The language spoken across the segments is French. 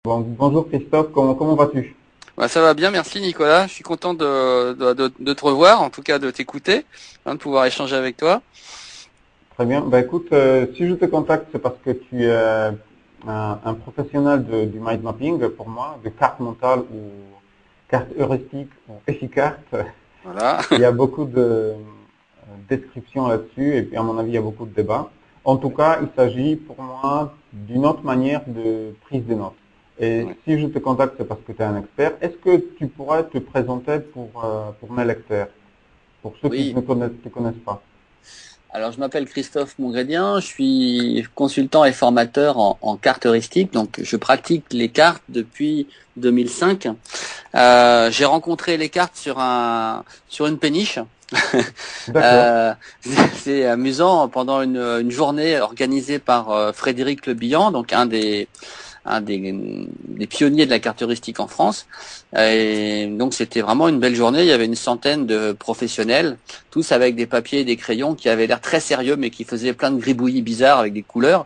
Bon, bonjour Christophe, comment vas-tu? Ouais, ça va bien, merci Nicolas. Je suis content de te revoir, en tout cas de t'écouter, de pouvoir échanger avec toi. Très bien. Bah écoute, si je te contacte, c'est parce que tu es un professionnel du mind mapping pour moi, de cartes mentales ou cartes heuristiques ou efficartes. Voilà. Il y a beaucoup de descriptions là-dessus et puis à mon avis, il y a beaucoup de débats. En tout cas, il s'agit pour moi d'une autre manière de prise de notes. Et Ouais. si je te contacte, c'est parce que tu es un expert. Est-ce que tu pourrais te présenter pour mes lecteurs, pour ceux qui Oui. ne te connaissent pas? Alors je m'appelle Christophe Mongrédien, je suis consultant et formateur en cartes heuristiques, donc je pratique les cartes depuis 2005. J'ai rencontré les cartes sur une péniche. D'accord. Euh, c'est amusant pendant une journée organisée par Frédéric Le Bihan, donc un des pionniers de la carte heuristique en France. Et donc c'était vraiment une belle journée. Il y avait une centaine de professionnels, tous avec des papiers et des crayons qui avaient l'air très sérieux, mais qui faisaient plein de gribouillis bizarres avec des couleurs.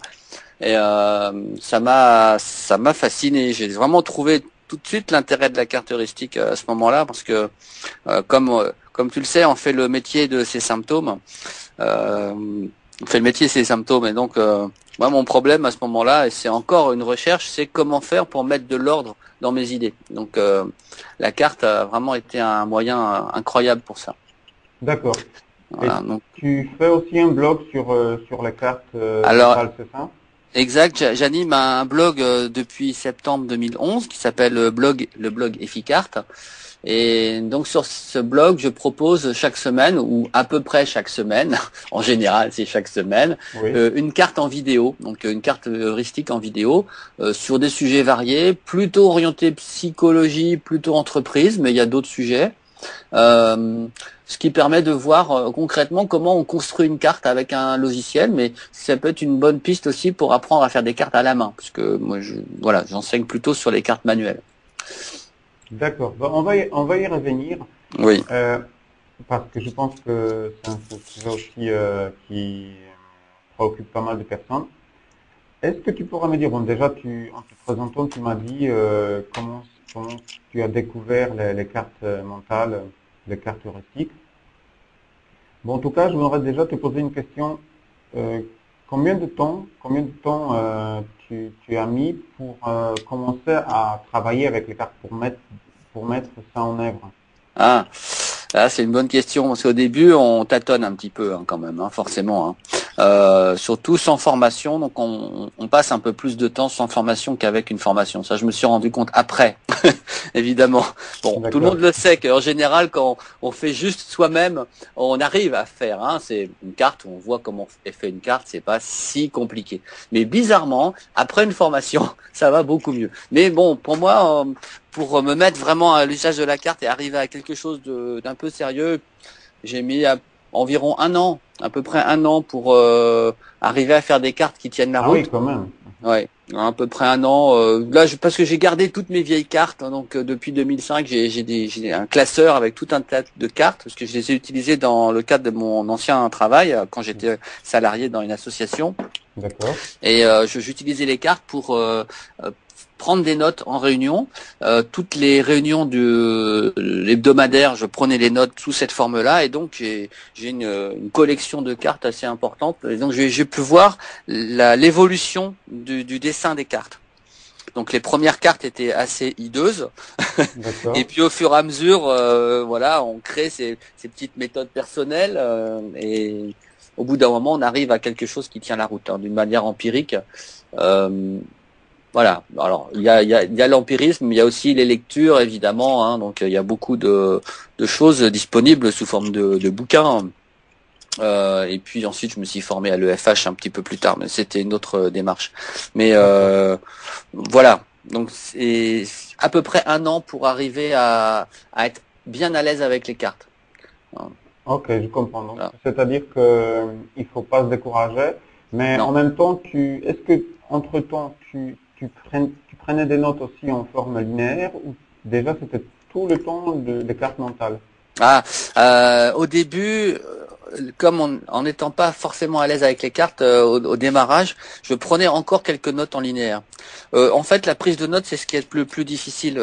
Et ça m'a fasciné. J'ai vraiment trouvé tout de suite l'intérêt de la carte heuristique à ce moment-là, parce que comme tu le sais, on fait le métier de ses symptômes. Euh, on fait le métier de ses symptômes, et donc moi mon problème à ce moment-là, et c'est encore une recherche, c'est comment faire pour mettre de l'ordre dans mes idées. Donc la carte a vraiment été un moyen incroyable pour ça. D'accord. Et Voilà, donc, tu fais aussi un blog sur les cartes alors mentales, c'est ça? exact, j'anime un blog depuis septembre 2011 qui s'appelle le blog Efficarte. Et donc sur ce blog, je propose chaque semaine, ou à peu près chaque semaine, en général c'est chaque semaine, Oui. une carte en vidéo, donc une carte heuristique en vidéo, sur des sujets variés, plutôt orientés psychologie, plutôt entreprise, mais il y a d'autres sujets. Euh, Ce qui permet de voir concrètement comment on construit une carte avec un logiciel, mais ça peut être une bonne piste aussi pour apprendre à faire des cartes à la main, parce que moi, voilà, j'enseigne plutôt sur les cartes manuelles. D'accord. Bon, on va y revenir Oui. euh, parce que je pense que c'est un sujet aussi qui préoccupe pas mal de personnes. Est-ce que tu pourras me dire, bon déjà en te présentant, tu m'as dit comment tu as découvert les cartes mentales, les cartes heuristiques. Bon, en tout cas, je voudrais déjà te poser une question. Euh, combien de temps tu as mis pour commencer à travailler avec les cartes, pour mettre ça en œuvre? Ah, là, c'est une bonne question, parce qu'au début, on tâtonne un petit peu quand même, forcément. Surtout sans formation, donc on passe un peu plus de temps sans formation qu'avec une formation. Ça, je me suis rendu compte après, évidemment. Bon, tout le D'accord. monde le sait qu'en général, quand on fait juste soi-même, on arrive à faire. C'est une carte, on voit comment est fait une carte, c'est pas si compliqué. Mais bizarrement, après une formation, ça va beaucoup mieux. Mais bon, pour moi, pour me mettre vraiment à l'usage de la carte et arriver à quelque chose d'un peu sérieux, j'ai mis environ un an, à peu près un an pour arriver à faire des cartes qui tiennent la Ah oui, route. quand même. Ouais, à peu près un an. Là, parce que j'ai gardé toutes mes vieilles cartes, donc depuis 2005, j'ai un classeur avec tout un tas de cartes, parce que je les ai utilisées dans le cadre de mon ancien travail, quand j'étais salarié dans une association. D'accord. Et j'utilisais les cartes pour prendre des notes en réunion. Toutes les réunions de l'hebdomadaire, je prenais les notes sous cette forme-là, et donc j'ai une collection de cartes assez importante. Et donc j'ai pu voir l'évolution du dessin des cartes. Donc les premières cartes étaient assez hideuses, et D'accord. puis au fur et à mesure, voilà, on crée ces petites méthodes personnelles, et au bout d'un moment, on arrive à quelque chose qui tient la route, d'une manière empirique. Euh, voilà. Alors il y a l'empirisme, il y a aussi les lectures évidemment. Donc il y a beaucoup de choses disponibles sous forme de bouquins. Et puis ensuite je me suis formé à l'EFH un petit peu plus tard, mais c'était une autre démarche. Mais D'accord. voilà. Donc c'est à peu près un an pour arriver à être bien à l'aise avec les cartes. Ok, je comprends. Donc, Voilà. c'est-à-dire que il faut pas se décourager, mais en Non. même temps, est-ce que entre-temps, tu prenais des notes aussi en forme linéaire ou déjà c'était tout le temps des cartes mentales? Ah, au début, comme en n'étant pas forcément à l'aise avec les cartes au démarrage, je prenais encore quelques notes en linéaire. En fait, la prise de notes, c'est ce qui est le plus difficile,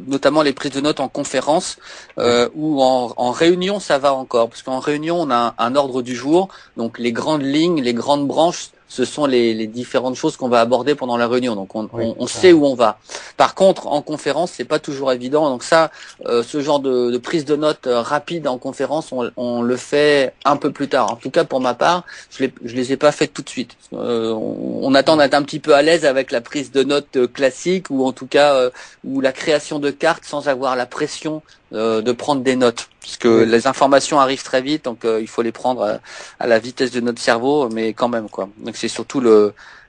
notamment les prises de notes en conférence Oui, ou en réunion, ça va encore, parce qu'en réunion, on a un ordre du jour, donc les grandes lignes, les grandes branches. Ce sont les différentes choses qu'on va aborder pendant la réunion. Donc oui, on sait ça, où on va. Par contre, en conférence, c'est pas toujours évident. Donc ça, ce genre de prise de notes rapide en conférence, on le fait un peu plus tard. En tout cas, pour ma part, je les ai pas faites tout de suite. On attend d'être un petit peu à l'aise avec la prise de notes classique ou en tout cas ou la création de cartes sans avoir la pression de prendre des notes, puisque oui. les informations arrivent très vite, donc il faut les prendre à la vitesse de notre cerveau, mais quand même quoi. Donc c'est surtout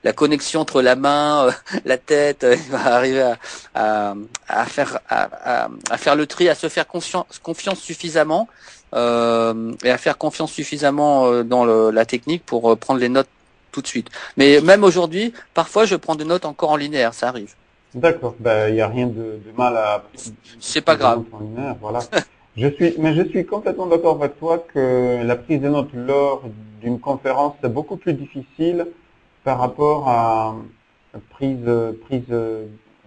la connexion entre la main, la tête, il va arriver à faire le tri, à se faire confiance suffisamment et à faire confiance suffisamment dans la technique pour prendre les notes tout de suite. Mais même aujourd'hui, parfois je prends des notes encore en linéaire, ça arrive. D'accord. Ben, il n'y a rien de mal à C'est pas prendre des grave. notes en linéaire, voilà. Mais je suis complètement d'accord avec toi que la prise de notes lors d'une conférence, c'est beaucoup plus difficile par rapport à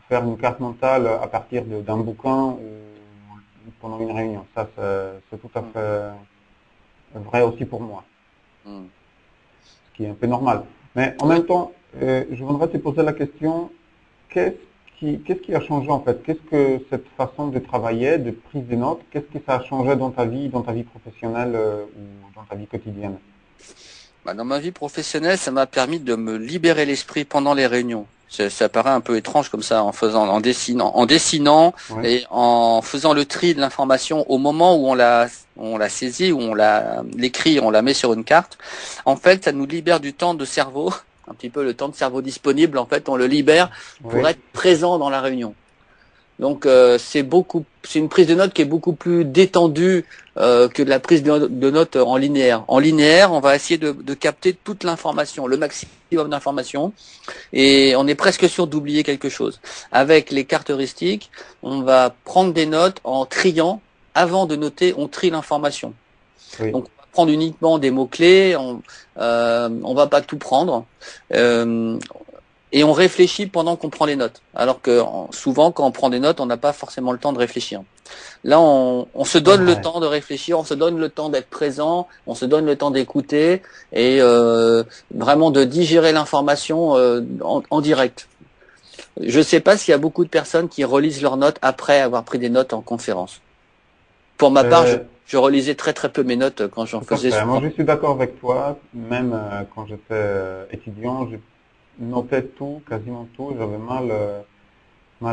faire une carte mentale à partir d'un bouquin ou pendant une réunion. Ça, c'est tout à Mm, fait vrai aussi pour moi, mm. ce qui est un peu normal. Mais en Oui. même temps, je voudrais te poser la question, qu'est-ce qu'est-ce qui a changé en fait? Qu'est-ce que cette façon de travailler, de prise de notes, qu'est-ce que ça a changé dans ta vie professionnelle ou dans ta vie quotidienne? Bah, dans ma vie professionnelle, ça m'a permis de me libérer l'esprit pendant les réunions. Ça paraît un peu étrange comme ça, en dessinant Oui, et en faisant le tri de l'information au moment où on la saisit, où l'écrit, on la met sur une carte. En fait, ça nous libère du temps de cerveau, un petit peu le temps de cerveau disponible. En fait, on le libère pour oui, être présent dans la réunion. Donc c'est une prise de notes qui est beaucoup plus détendue que de la prise de notes en linéaire. En linéaire, on va essayer de capter toute l'information, le maximum d'informations, et on est presque sûr d'oublier quelque chose. Avec les cartes heuristiques, on va prendre des notes en triant. Avant de noter, on trie l'information. oui. Donc on va prendre uniquement des mots clés. On va pas tout prendre. Euh, et on réfléchit pendant qu'on prend les notes. Alors que souvent, quand on prend des notes, on n'a pas forcément le temps de réfléchir. Là, on se C'est donne le vrai. temps de réfléchir, on se donne le temps d'être présent, on se donne le temps d'écouter et vraiment de digérer l'information en direct. Je ne sais pas s'il y a beaucoup de personnes qui relisent leurs notes après avoir pris des notes en conférence. Pour ma part, Euh, je relisais très très peu mes notes quand j'en Tout à faisais fait. Moi, souvent. je suis d'accord avec toi. Même quand j'étais étudiant, je notais tout, quasiment tout. J'avais mal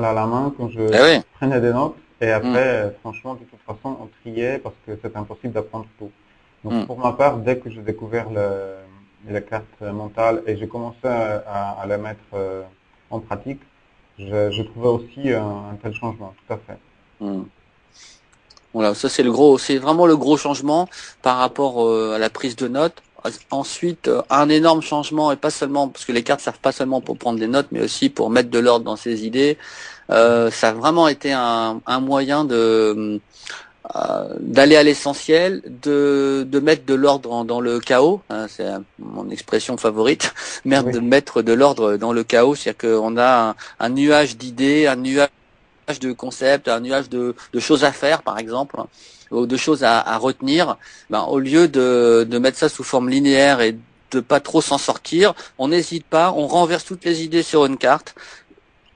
à la main quand je Eh oui. prenais des notes. Et Mm, après, franchement, de toute façon, on triait parce que c'est impossible d'apprendre tout. Donc, mm. pour ma part, dès que j'ai découvert les cartes mentales et j'ai commencé à les mettre en pratique, je trouvais aussi un tel changement. Tout à fait. Mm. Voilà, ça c'est vraiment le gros changement par rapport à la prise de notes. Ensuite, un énorme changement et pas seulement parce que les cartes servent pas seulement pour prendre des notes, mais aussi pour mettre de l'ordre dans ses idées. Ça a vraiment été un moyen d'aller à l'essentiel, de mettre de l'ordre dans le chaos. Hein, c'est mon expression favorite. Merde, Oui, de mettre de l'ordre dans le chaos, c'est-à-dire qu'on a un nuage d'idées, un nuage de concepts, un nuage de choses à faire, par exemple, ou de choses à retenir, ben, au lieu de mettre ça sous forme linéaire et de pas trop s'en sortir, on n'hésite pas, on renverse toutes les idées sur une carte.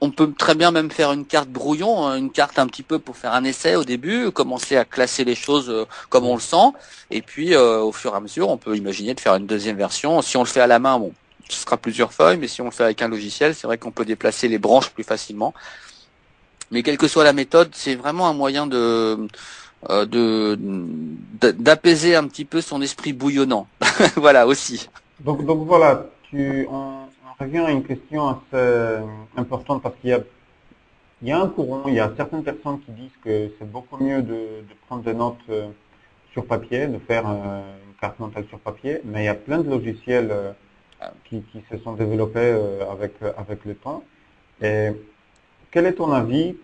On peut très bien même faire une carte brouillon, hein, une carte un petit peu pour faire un essai au début, commencer à classer les choses comme on oui. le sent, et puis au fur et à mesure, on peut imaginer de faire une deuxième version. Si on le fait à la main, bon, ce sera plusieurs feuilles, mais si on le fait avec un logiciel, c'est vrai qu'on peut déplacer les branches plus facilement. Mais quelle que soit la méthode, c'est vraiment un moyen d'apaiser un petit peu son esprit bouillonnant. Voilà aussi. Donc voilà, on revient à une question assez importante parce il y a un courant, il y a certaines personnes qui disent que c'est beaucoup mieux de prendre des notes sur papier, de faire une carte mentale sur papier, mais il y a plein de logiciels qui se sont développés avec le temps. Et quel est ton avis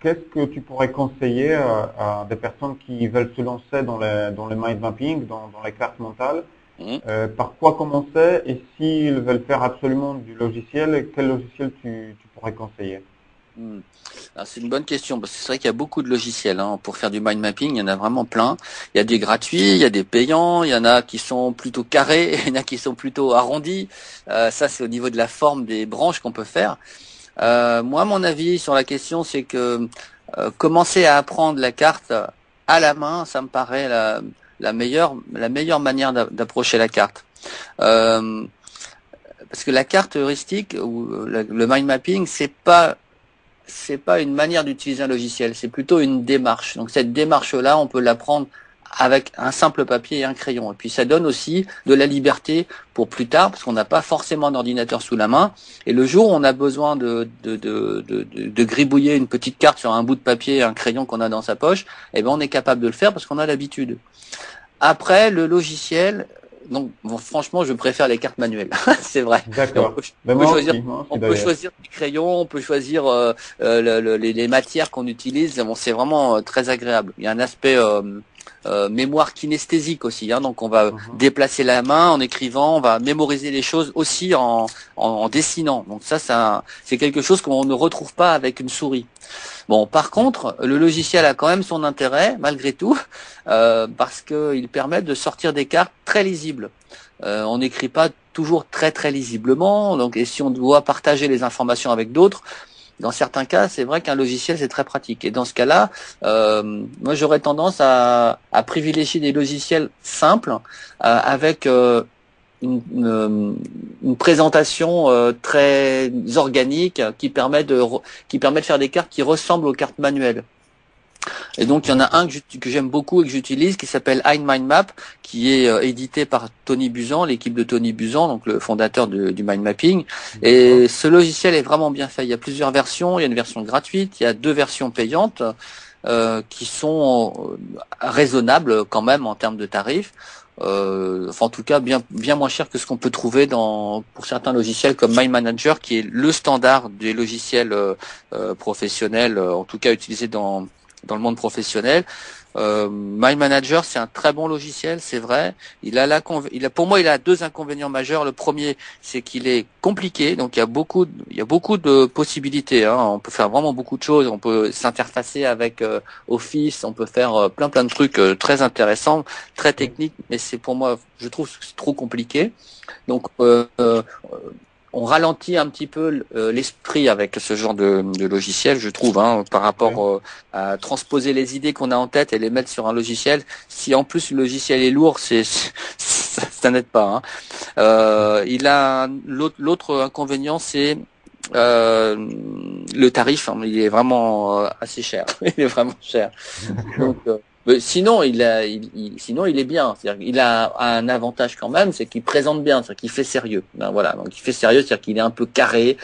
qu'est-ce que tu pourrais conseiller à des personnes qui veulent se lancer dans le mind mapping, dans les cartes mentales? Mhm. Par quoi commencer et s'ils veulent faire absolument du logiciel, quel logiciel tu pourrais conseiller? Hmm. Alors, c'est une bonne question parce que c'est vrai qu'il y a beaucoup de logiciels pour faire du mind mapping. Il y en a vraiment plein. Il y a des gratuits, il y a des payants, il y en a qui sont plutôt carrés, il y en a qui sont plutôt arrondis. Ça, c'est au niveau de la forme des branches qu'on peut faire. Moi, mon avis sur la question, c'est que commencer à apprendre la carte à la main, ça me paraît la meilleure manière d'approcher la carte. Euh, Parce que la carte heuristique ou le mind mapping, c'est pas une manière d'utiliser un logiciel, c'est plutôt une démarche. Donc cette démarche-là, on peut l'apprendre avec un simple papier et un crayon. Et puis ça donne aussi de la liberté pour plus tard, parce qu'on n'a pas forcément d'ordinateur sous la main. Et le jour où on a besoin de gribouiller une petite carte sur un bout de papier et un crayon qu'on a dans sa poche, eh ben on est capable de le faire parce qu'on a l'habitude. Après, le logiciel, donc bon, franchement, je préfère les cartes manuelles, c'est vrai. Et D'accord. Ben on peut choisir, moi aussi on peut d'ailleurs. choisir des crayons, on peut choisir les matières qu'on utilise. Bon, c'est vraiment très agréable. Il y a un aspect mémoire kinesthésique aussi, donc on va Mhm. déplacer la main en écrivant, on va mémoriser les choses aussi en dessinant. Donc ça, c'est quelque chose qu'on ne retrouve pas avec une souris. Bon, par contre, le logiciel a quand même son intérêt, malgré tout, parce qu'il permet de sortir des cartes très lisibles. On n'écrit pas toujours très très lisiblement, donc et si on doit partager les informations avec d'autres, dans certains cas, c'est vrai qu'un logiciel c'est très pratique. Et dans ce cas-là, moi j'aurais tendance à privilégier des logiciels simples avec une présentation très organique qui permet de faire des cartes qui ressemblent aux cartes manuelles. Et donc il y en a un D'accord. que j'aime beaucoup et que j'utilise qui s'appelle iMindMap, qui est édité par Tony Buzan, l'équipe de Tony Buzan, donc le fondateur du mind mapping. D'accord. Et ce logiciel est vraiment bien fait. Il y a plusieurs versions. Il y a une version gratuite, il y a 2 versions payantes qui sont raisonnables quand même en termes de tarifs. Enfin, en tout cas, bien bien moins cher que ce qu'on peut trouver pour certains logiciels comme My Manager, qui est le standard des logiciels professionnels, en tout cas utilisés dans le monde professionnel. My Manager, c'est un très bon logiciel, c'est vrai. Pour moi, il a 2 inconvénients majeurs. Le premier, c'est qu'il est compliqué, donc il y a beaucoup de possibilités. On peut faire vraiment beaucoup de choses. On peut s'interfacer avec Office, on peut faire plein plein de trucs très intéressants, très Oui. techniques. Mais c'est pour moi, je trouve que c'est trop compliqué. Donc on ralentit un petit peu l'esprit avec ce genre de logiciel, je trouve, par rapport Oui. à transposer les idées qu'on a en tête et les mettre sur un logiciel. Si en plus le logiciel est lourd, ça n'aide pas. Il a l'autre inconvénient, c'est euh, le tarif. Il est vraiment assez cher. Il est vraiment cher. D'accord. Donc, mais sinon il est bien. C'est-à-dire qu'il a un avantage quand même, c'est qu'il présente bien, c'est-à-dire qu'il fait sérieux. Ben, voilà, donc il fait sérieux, c'est-à-dire qu'il est un peu carré.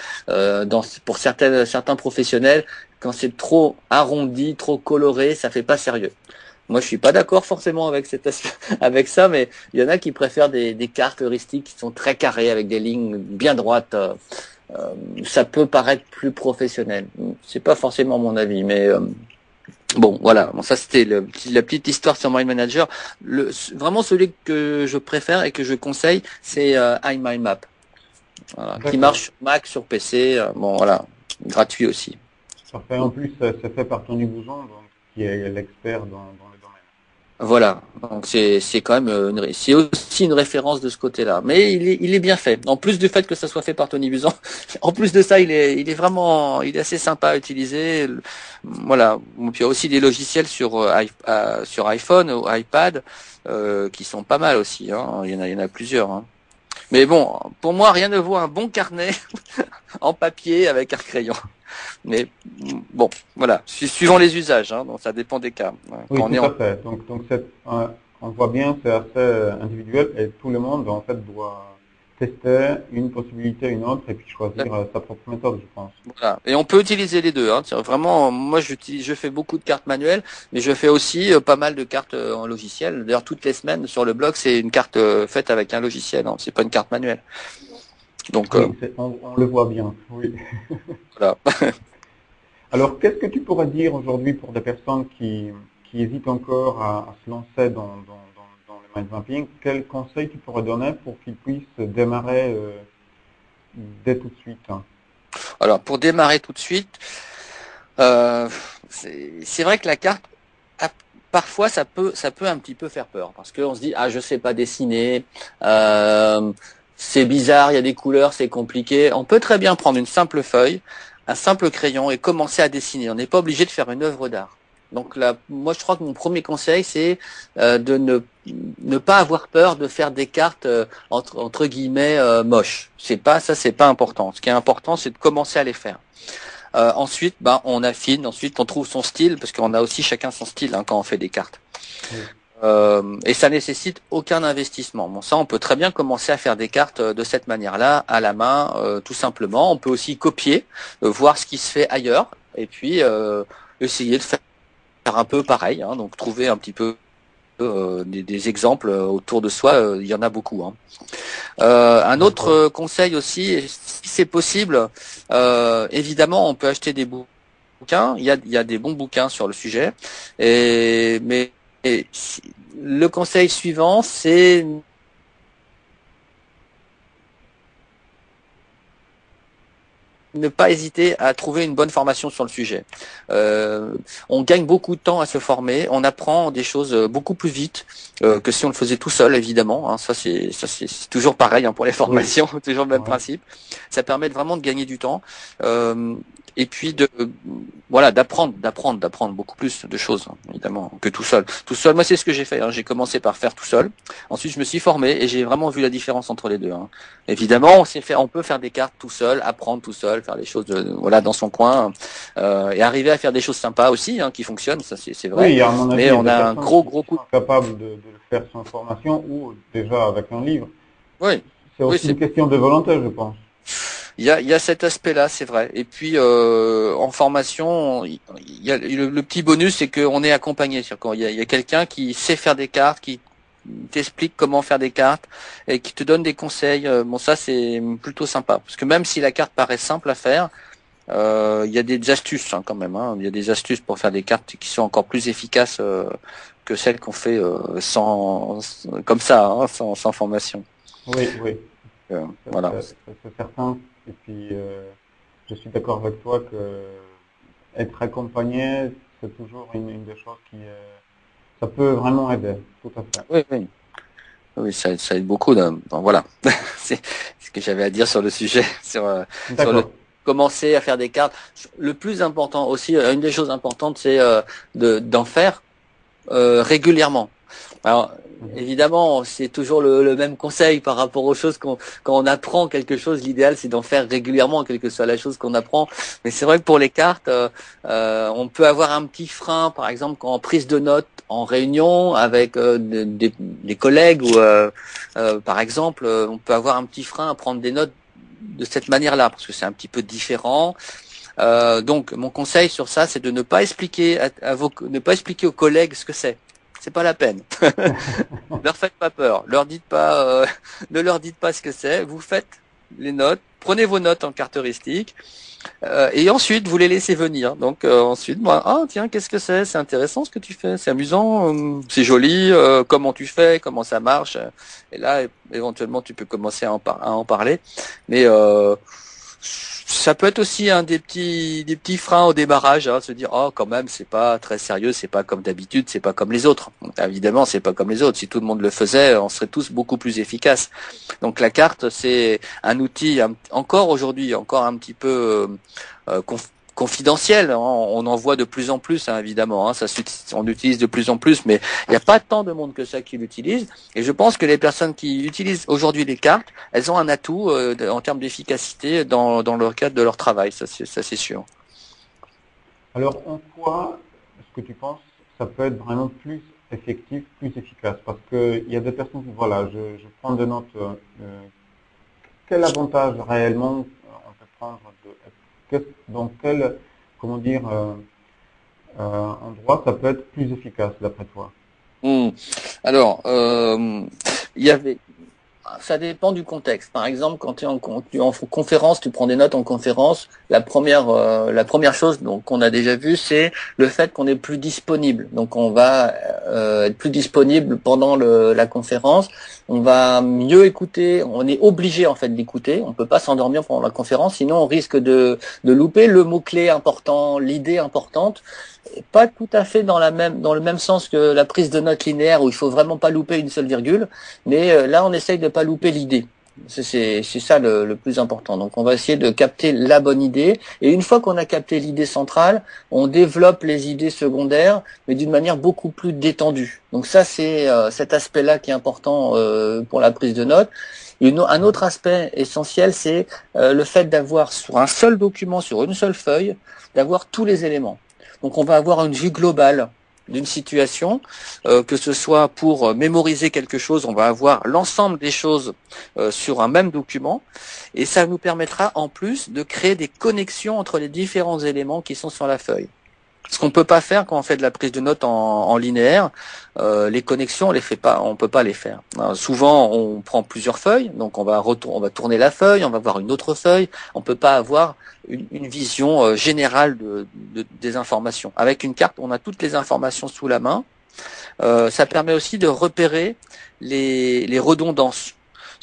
Pour certains professionnels, quand c'est trop arrondi, trop coloré, ça fait pas sérieux. Moi, je suis pas d'accord forcément avec avec ça, mais il y en a qui préfèrent des cartes heuristiques qui sont très carrées avec des lignes bien droites. Ça peut paraître plus professionnel. C'est pas forcément mon avis, mais bon, voilà. Bon, ça c'était la petite histoire sur Mind Manager. Vraiment celui que je préfère et que je conseille, c'est iMindMap, voilà, qui D'accord. marche sur Mac, sur PC. Bon, voilà, gratuit aussi. Parfait. En plus, c'est fait par Tony Bouzon, donc, qui est l'expert dans le domaine. Voilà, donc c'est quand même c'est aussi une référence de ce côté-là. Mais il est bien fait. En plus du fait que ça soit fait par Tony Buzan, en plus de ça, il est assez sympa à utiliser. Voilà. Puis il y a aussi des logiciels sur iPhone ou iPad qui sont pas mal aussi. Il y en a plusieurs. Mais bon, pour moi, rien ne vaut un bon carnet en papier avec un crayon. Mais bon, voilà, suivant les usages, donc ça dépend des cas. Oui, Quand on est tout en à fait. Donc on voit bien, c'est assez individuel et tout le monde, en fait, doit tester une possibilité, une autre et puis choisir sa propre méthode, je pense. Voilà. Et on peut utiliser les deux. Vraiment, moi, je fais beaucoup de cartes manuelles, mais je fais aussi pas mal de cartes en logiciel. D'ailleurs, toutes les semaines sur le blog, c'est une carte faite avec un logiciel. C'est pas une carte manuelle. Donc Oui, on le voit bien. Oui. voilà. Alors, qu'est-ce que tu pourrais dire aujourd'hui pour des personnes qui hésitent encore à se lancer dans le mind mapping? Quels conseils tu pourrais donner pour qu'ils puissent démarrer dès tout de suite? Alors, pour démarrer tout de suite, euh, c'est vrai que la carte, parfois, ça peut un petit peu faire peur parce qu'on se dit, ah, je sais pas dessiner, c'est bizarre, il y a des couleurs, c'est compliqué. On peut très bien prendre une simple feuille, un simple crayon et commencer à dessiner. On n'est pas obligé de faire une œuvre d'art. Donc là, moi, je crois que mon premier conseil, c'est de ne pas avoir peur de faire des cartes entre guillemets moches. C'est pas important. Ce qui est important, c'est de commencer à les faire. Ensuite, on affine. Ensuite, on trouve son style parce qu'on a aussi chacun son style quand on fait des cartes. Oui. Et ça nécessite aucun investissement. Bon, ça, on peut très bien commencer à faire des cartes de cette manière-là, à la main, tout simplement. On peut aussi copier, voir ce qui se fait ailleurs, et puis essayer de faire un peu pareil. Donc, trouver un petit peu des exemples autour de soi. Il y en a beaucoup. Un autre conseil aussi, si c'est possible, évidemment, on peut acheter des bouquins. Il y a des bons bouquins sur le sujet, mais le conseil suivant, c'est ne pas hésiter à trouver une bonne formation sur le sujet. On gagne beaucoup de temps à se former, on apprend des choses beaucoup plus vite que si on le faisait tout seul, évidemment. Ça c'est toujours pareil pour les formations, oui. Toujours le même principe. Ça permet vraiment de gagner du temps. Et puis d'apprendre beaucoup plus de choses, évidemment, que tout seul. Tout seul, moi c'est ce que j'ai fait. J'ai commencé par faire tout seul. Ensuite je me suis formé et j'ai vraiment vu la différence entre les deux. Évidemment, on peut faire des cartes tout seul, apprendre tout seul, faire les choses dans son coin, et arriver à faire des choses sympas aussi, qui fonctionnent, ça c'est vrai. Oui, à mon avis, mais on a un gros coup. Capable de le faire sans formation ou déjà avec un livre. Oui. C'est aussi une question de volonté, je pense. Il y a cet aspect-là, c'est vrai. Et puis en formation, il y a le petit bonus, c'est qu'on est accompagné. Il y a quelqu'un qui sait faire des cartes, qui t'explique comment faire des cartes et qui te donne des conseils. Ça c'est plutôt sympa, parce que même si la carte paraît simple à faire, il y a des astuces quand même. Il y a des astuces pour faire des cartes qui sont encore plus efficaces que celles qu'on fait comme ça, sans formation. Oui, oui. Voilà. C'est certain. Et puis, je suis d'accord avec toi que être accompagné, c'est toujours une des choses qui, ça peut vraiment aider, tout à fait. Oui, ça aide beaucoup. Voilà, c'est ce que j'avais à dire sur le sujet, sur commencer à faire des cartes. Le plus important aussi, une des choses importantes, c'est d'en faire régulièrement. Alors, évidemment, c'est toujours le même conseil par rapport aux choses quand on apprend quelque chose. L'idéal, c'est d'en faire régulièrement, quelle que soit la chose qu'on apprend. Mais c'est vrai que pour les cartes, on peut avoir un petit frein, par exemple, quand en prise de notes, en réunion avec des collègues ou, par exemple, on peut avoir un petit frein à prendre des notes de cette manière-là, parce que c'est un petit peu différent. Donc, mon conseil sur ça, c'est de ne pas expliquer ne pas expliquer aux collègues ce que c'est. C'est pas la peine. Leur faites pas peur. Ne leur dites pas ce que c'est. Vous faites les notes. Prenez vos notes en caractéristiques. Et ensuite, vous les laissez venir. Donc ensuite, tiens, qu'est-ce que c'est? C'est intéressant ce que tu fais. C'est amusant. C'est joli. Comment tu fais? Comment ça marche? Et là, éventuellement, tu peux commencer à en parler. Mais ça peut être aussi des petits freins au démarrage, se dire quand même c'est pas très sérieux, c'est pas comme d'habitude, c'est pas comme les autres. Évidemment, c'est pas comme les autres. Si tout le monde le faisait, on serait tous beaucoup plus efficaces. Donc la carte, c'est un outil encore aujourd'hui, encore un petit peu confidentiel. On en voit de plus en plus, évidemment. On utilise de plus en plus, mais il n'y a pas tant de monde que ça qui l'utilise. Et je pense que les personnes qui utilisent aujourd'hui les cartes, elles ont un atout en termes d'efficacité dans le cadre de leur travail. Ça c'est sûr. Alors, en quoi est-ce que tu penses ça peut être vraiment plus effectif, plus efficace? Parce qu'il y a des personnes qui, voilà, je prends des notes. Quel avantage réellement on peut prendre dans quel, comment dire, endroit ça peut être plus efficace d'après toi? Alors, il y avait ça dépend du contexte. Par exemple, quand tu es en conférence, tu prends des notes en conférence, la première chose donc qu'on a déjà vue, c'est le fait qu'on est plus disponible. Donc on va être plus disponible pendant la conférence, on va mieux écouter, on est obligé en fait d'écouter, on peut pas s'endormir pendant la conférence, sinon on risque de louper le mot-clé important, l'idée importante. Pas tout à fait dans le même sens que la prise de notes linéaire où il faut vraiment pas louper une seule virgule, mais là on essaye de pas louper l'idée. C'est ça le plus important. Donc on va essayer de capter la bonne idée et une fois qu'on a capté l'idée centrale, on développe les idées secondaires mais d'une manière beaucoup plus détendue. Donc ça c'est cet aspect-là qui est important pour la prise de notes. Un autre aspect essentiel, c'est le fait d'avoir sur un seul document, sur une seule feuille, d'avoir tous les éléments. Donc on va avoir une vue globale d'une situation, que ce soit pour mémoriser quelque chose, on va avoir l'ensemble des choses sur un même document, et ça nous permettra en plus de créer des connexions entre les différents éléments qui sont sur la feuille. Ce qu'on peut pas faire quand on fait de la prise de notes en linéaire, les connexions, on les fait pas, on peut pas les faire. Souvent, on prend plusieurs feuilles, donc on va tourner la feuille, on va voir une autre feuille. On peut pas avoir une vision générale des informations. Avec une carte, on a toutes les informations sous la main. Ça permet aussi de repérer les redondances.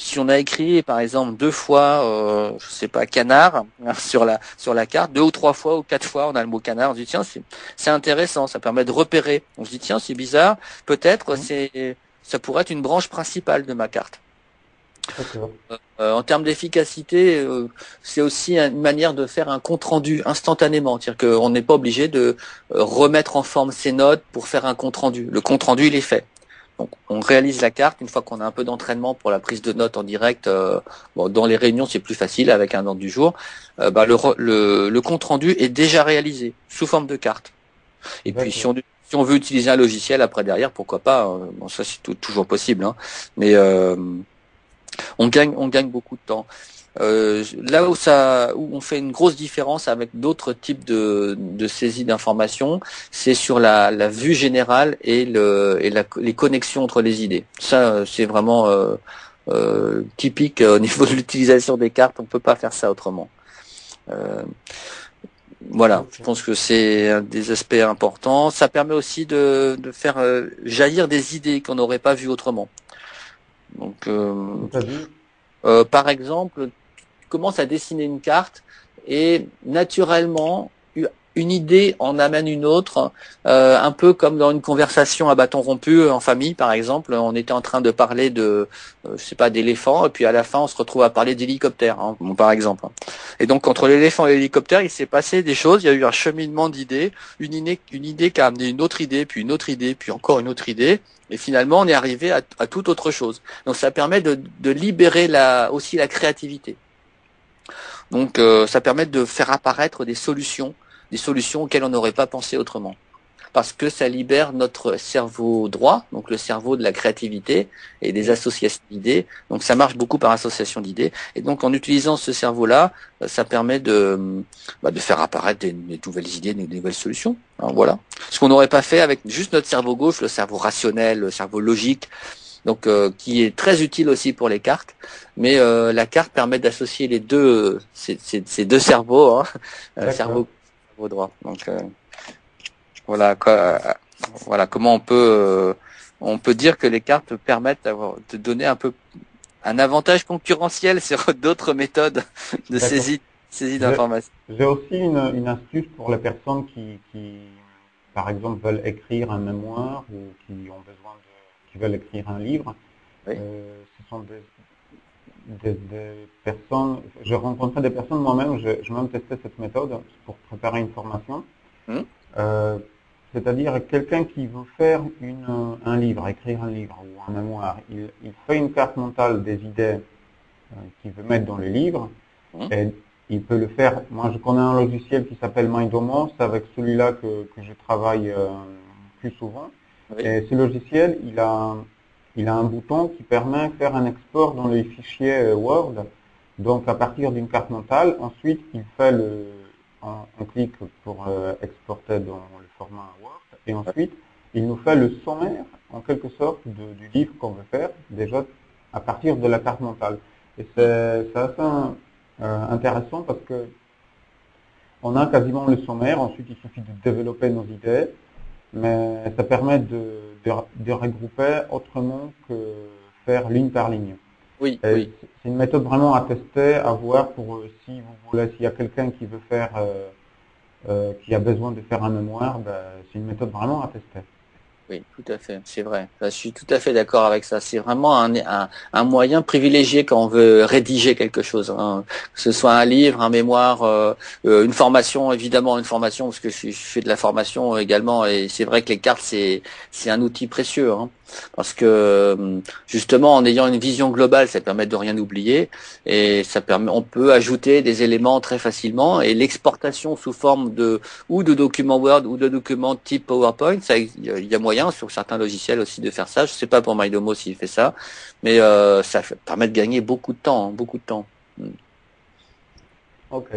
Si on a écrit par exemple 2 fois, je sais pas, canard sur la carte, 2 ou 3 fois ou 4 fois on a le mot canard, on se dit tiens c'est intéressant, ça permet de repérer. On se dit tiens c'est bizarre, peut-être ça pourrait être une branche principale de ma carte. En termes d'efficacité, c'est aussi une manière de faire un compte rendu instantanément, c'est-à-dire qu'on n'est pas obligé de remettre en forme ses notes pour faire un compte rendu. Le compte rendu il est fait. Donc, on réalise la carte une fois qu'on a un peu d'entraînement pour la prise de notes en direct. Dans les réunions, c'est plus facile avec un ordre du jour. Le compte rendu est déjà réalisé sous forme de carte. Et puis, si on veut utiliser un logiciel après derrière, pourquoi pas. Ça, c'est toujours possible. Hein. Mais on gagne beaucoup de temps. Là où on fait une grosse différence avec d'autres types de saisie d'informations, c'est sur la vue générale et les connexions entre les idées. Ça, c'est vraiment typique au niveau de l'utilisation des cartes. On peut pas faire ça autrement. Voilà, je pense que c'est un des aspects importants. Ça permet aussi de faire jaillir des idées qu'on n'aurait pas vues autrement. Donc, par exemple, commence à dessiner une carte et naturellement une idée en amène une autre, un peu comme dans une conversation à bâton rompu en famille par exemple. On était en train de parler de je sais pas d'éléphants et puis à la fin on se retrouve à parler d'hélicoptère par exemple. Et donc entre l'éléphant et l'hélicoptère il s'est passé des choses, il y a eu un cheminement d'idées, une idée qui a amené une autre idée puis encore une autre idée. Et finalement, on est arrivé à toute autre chose. Donc, ça permet de libérer aussi la créativité. Donc, ça permet de faire apparaître des solutions auxquelles on n'aurait pas pensé autrement. Parce que ça libère notre cerveau droit, donc le cerveau de la créativité et des associations d'idées. Donc, ça marche beaucoup par association d'idées. Et donc, en utilisant ce cerveau-là, ça permet de faire apparaître des nouvelles idées, des nouvelles solutions. Alors, voilà. Ce qu'on n'aurait pas fait avec juste notre cerveau gauche, le cerveau rationnel, le cerveau logique, donc qui est très utile aussi pour les cartes. Mais la carte permet d'associer les deux, ces deux cerveaux, cerveau droit. Donc voilà comment on peut dire que les cartes permettent de donner un peu un avantage concurrentiel sur d'autres méthodes de saisie d'informations. J'ai aussi une astuce pour les personnes qui par exemple veulent écrire un mémoire ou qui veulent écrire un livre. Oui. Ce sont des personnes, j'ai rencontré des personnes moi-même, j'ai même testé cette méthode pour préparer une formation. C'est-à-dire quelqu'un qui veut faire un livre, écrire un livre ou un mémoire, il fait une carte mentale des idées qu'il veut mettre dans le livre et il peut le faire. Moi, je connais un logiciel qui s'appelle Mindomo, c'est avec celui-là que je travaille plus souvent. Oui. Et ce logiciel, il a un bouton qui permet de faire un export dans les fichiers Word. Donc, à partir d'une carte mentale, ensuite, il fait on clique pour exporter dans le format Word et ensuite il nous fait le sommaire en quelque sorte du livre qu'on veut faire. Déjà à partir de la carte mentale. Et c'est assez intéressant parce que on a quasiment le sommaire, ensuite il suffit de développer nos idées, mais ça permet de regrouper autrement que faire ligne par ligne. Oui, Et oui. c'est une méthode vraiment à tester, à voir pour si vous voulez, s'il y a quelqu'un qui veut faire, qui a besoin de faire un mémoire, ben, c'est une méthode vraiment à tester. Oui, tout à fait, c'est vrai. Je suis tout à fait d'accord avec ça. C'est vraiment un moyen privilégié quand on veut rédiger quelque chose, hein. Que ce soit un livre, un mémoire, une formation, évidemment une formation, parce que je fais de la formation également, et c'est vrai que les cartes, c'est un outil précieux, hein. Parce que justement, en ayant une vision globale, ça permet de rien oublier, et ça permet, on peut ajouter des éléments très facilement, et l'exportation sous forme de documents Word ou de documents type PowerPoint. Ça, il y a moyen sur certains logiciels aussi de faire ça. Je sais pas pour MyDomo s'il fait ça, mais permet de gagner beaucoup de temps, hein, beaucoup de temps. Ok.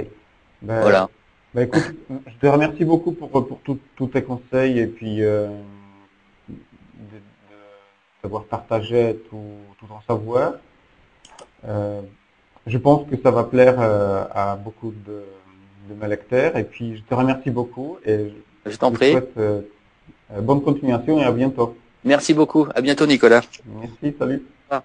Ben, Voilà. ben écoute, je te remercie beaucoup pour tous tes conseils et puis d'avoir partagé tout ton savoir. Euh, je pense que ça va plaire à beaucoup de mes lecteurs et puis je te remercie beaucoup et Je t'en je te prie. souhaite bonne continuation et à bientôt. Merci beaucoup. À bientôt, Nicolas. Merci, salut. Au revoir.